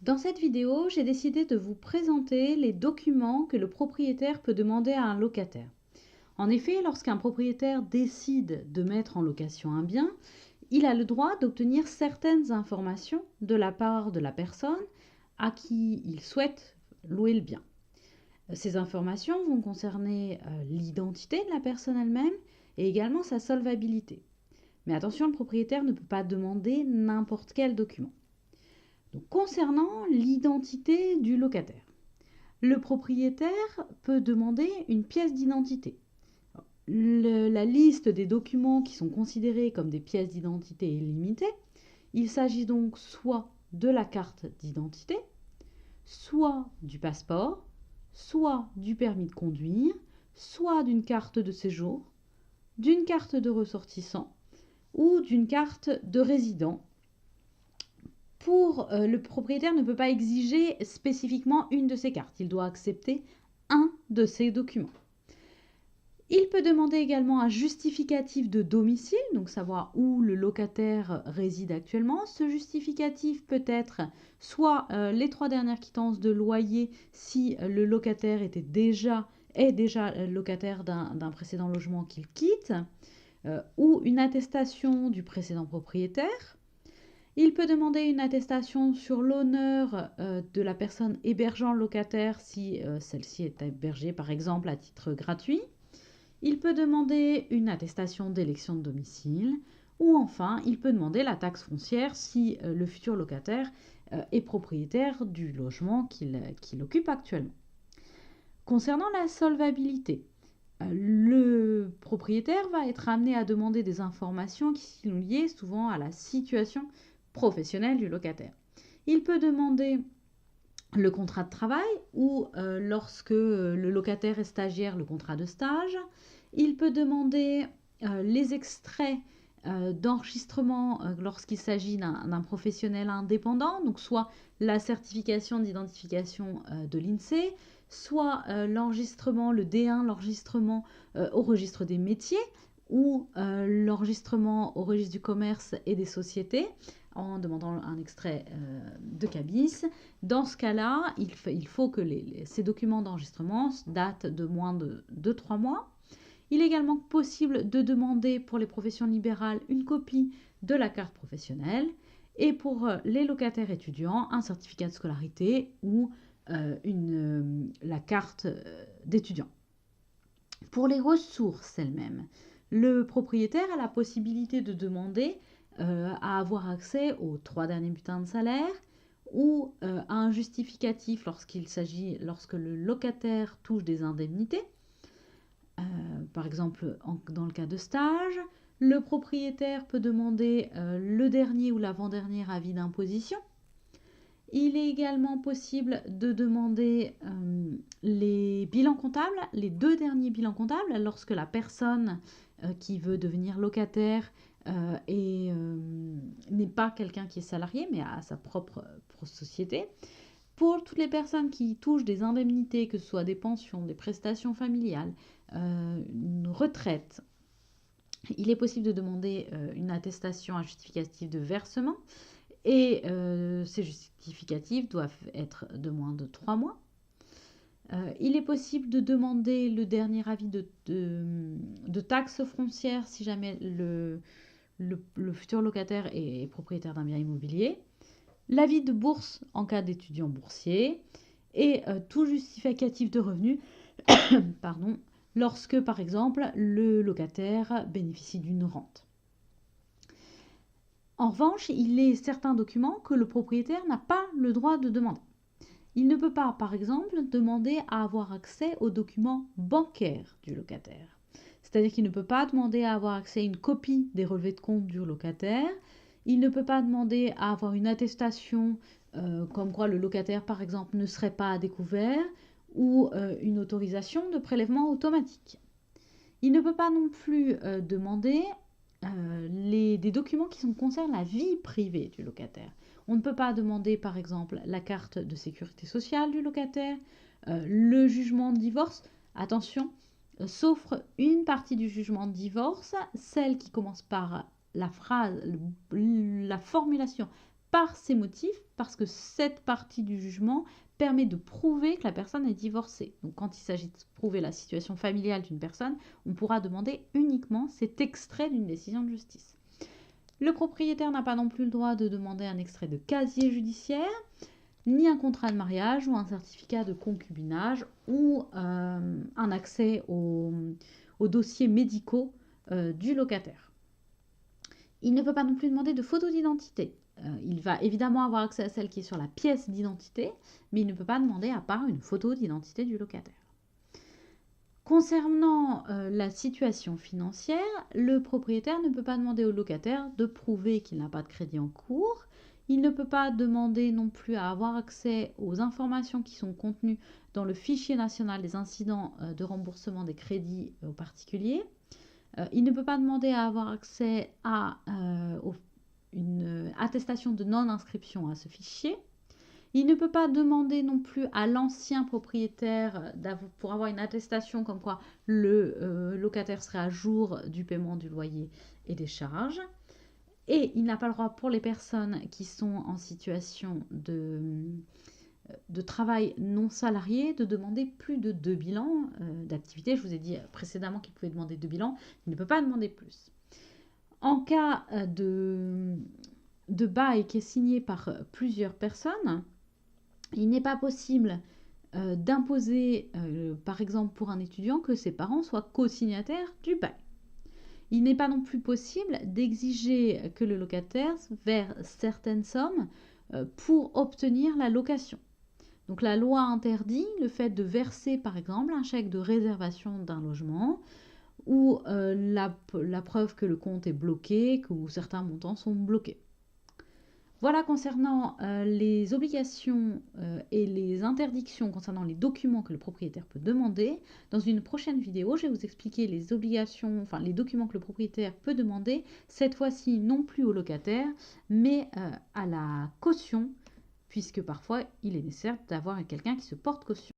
Dans cette vidéo, j'ai décidé de vous présenter les documents que le propriétaire peut demander à un locataire. En effet, lorsqu'un propriétaire décide de mettre en location un bien, il a le droit d'obtenir certaines informations de la part de la personne à qui il souhaite louer le bien. Ces informations vont concerner l'identité de la personne elle-même et également sa solvabilité. Mais attention, le propriétaire ne peut pas demander n'importe quel document. Donc, concernant l'identité du locataire, le propriétaire peut demander une pièce d'identité. La liste des documents qui sont considérés comme des pièces d'identité est limitée. Il s'agit donc soit de la carte d'identité, soit du passeport, soit du permis de conduire, soit d'une carte de séjour, d'une carte de ressortissant ou d'une carte de résident. Le propriétaire ne peut pas exiger spécifiquement une de ces cartes. Il doit accepter un de ces documents. Il peut demander également un justificatif de domicile, donc savoir où le locataire réside actuellement. Ce justificatif peut être soit les 3 dernières quittances de loyer si le locataire est déjà locataire d'un précédent logement qu'il quitte, ou une attestation du précédent propriétaire. Il peut demander une attestation sur l'honneur de la personne hébergeant le locataire si celle-ci est hébergée par exemple à titre gratuit. Il peut demander une attestation d'élection de domicile ou enfin il peut demander la taxe foncière si le futur locataire est propriétaire du logement qu'il occupe actuellement. Concernant la solvabilité, le propriétaire va être amené à demander des informations qui sont liées souvent à la situation professionnelle du locataire. Il peut demander le contrat de travail ou lorsque le locataire est stagiaire, le contrat de stage. Il peut demander les extraits d'enregistrement lorsqu'il s'agit d'un professionnel indépendant, donc soit la certification d'identification de l'INSEE, soit l'enregistrement, le D1, l'enregistrement au registre des métiers ou l'enregistrement au registre du commerce et des sociétés en demandant un extrait de CABIS. Dans ce cas-là, il faut que ces documents d'enregistrement datent de moins de 3 mois. Il est également possible de demander pour les professions libérales une copie de la carte professionnelle et pour les locataires étudiants, un certificat de scolarité ou la carte d'étudiant. Pour les ressources elles-mêmes, le propriétaire a la possibilité de demander à avoir accès aux 3 derniers bulletins de salaire ou à un justificatif lorsque le locataire touche des indemnités. Par exemple, dans le cas de stage, le propriétaire peut demander le dernier ou l'avant-dernier avis d'imposition. Il est également possible de demander les bilans comptables, les 2 derniers bilans comptables, lorsque la personne qui veut devenir locataire n'est pas quelqu'un qui est salarié, mais a sa propre société. Pour toutes les personnes qui touchent des indemnités, que ce soit des pensions, des prestations familiales, une retraite, il est possible de demander une attestation, un justificatif de versement. Et ces justificatifs doivent être de moins de 3 mois. Il est possible de demander le dernier avis de taxes foncières si jamais le futur locataire est propriétaire d'un bien immobilier. L'avis de bourse en cas d'étudiant boursier et tout justificatif de revenus pardon, lorsque par exemple le locataire bénéficie d'une rente. En revanche, il est certains documents que le propriétaire n'a pas le droit de demander. Il ne peut pas, par exemple, demander à avoir accès aux documents bancaires du locataire. C'est-à-dire qu'il ne peut pas demander à avoir accès à une copie des relevés de compte du locataire. Il ne peut pas demander à avoir une attestation comme quoi le locataire, par exemple, ne serait pas à découvert ou une autorisation de prélèvement automatique. Il ne peut pas non plus demander des documents qui concernent la vie privée du locataire. On ne peut pas demander par exemple la carte de sécurité sociale du locataire, le jugement de divorce. Attention, sauf une partie du jugement de divorce, celle qui commence par la formulation par ces motifs, parce que cette partie du jugement permet de prouver que la personne est divorcée. Donc quand il s'agit de prouver la situation familiale d'une personne, on pourra demander uniquement cet extrait d'une décision de justice. Le propriétaire n'a pas non plus le droit de demander un extrait de casier judiciaire, ni un contrat de mariage ou un certificat de concubinage ou un accès aux dossiers médicaux du locataire. Il ne peut pas non plus demander de photo d'identité. Il va évidemment avoir accès à celle qui est sur la pièce d'identité, mais il ne peut pas demander à part une photo d'identité du locataire. Concernant la situation financière, le propriétaire ne peut pas demander au locataire de prouver qu'il n'a pas de crédit en cours. Il ne peut pas demander non plus à avoir accès aux informations qui sont contenues dans le fichier national des incidents de remboursement des crédits aux particuliers. Il ne peut pas demander à avoir accès à une attestation de non-inscription à ce fichier. Il ne peut pas demander non plus à l'ancien propriétaire pour avoir une attestation comme quoi le locataire serait à jour du paiement du loyer et des charges. Et il n'a pas le droit pour les personnes qui sont en situation de travail non salarié de demander plus de 2 bilans d'activité. Je vous ai dit précédemment qu'il pouvait demander 2 bilans. Il ne peut pas demander plus. En cas de bail qui est signé par plusieurs personnes, il n'est pas possible d'imposer, par exemple pour un étudiant, que ses parents soient co-signataires du bail. Il n'est pas non plus possible d'exiger que le locataire verse certaines sommes pour obtenir la location. Donc la loi interdit le fait de verser par exemple un chèque de réservation d'un logement ou la preuve que le compte est bloqué, que certains montants sont bloqués. Voilà concernant les obligations et les interdictions concernant les documents que le propriétaire peut demander. Dans une prochaine vidéo, je vais vous expliquer les obligations, enfin les documents que le propriétaire peut demander, cette fois-ci non plus au locataire, mais à la caution, puisque parfois il est nécessaire d'avoir quelqu'un qui se porte caution.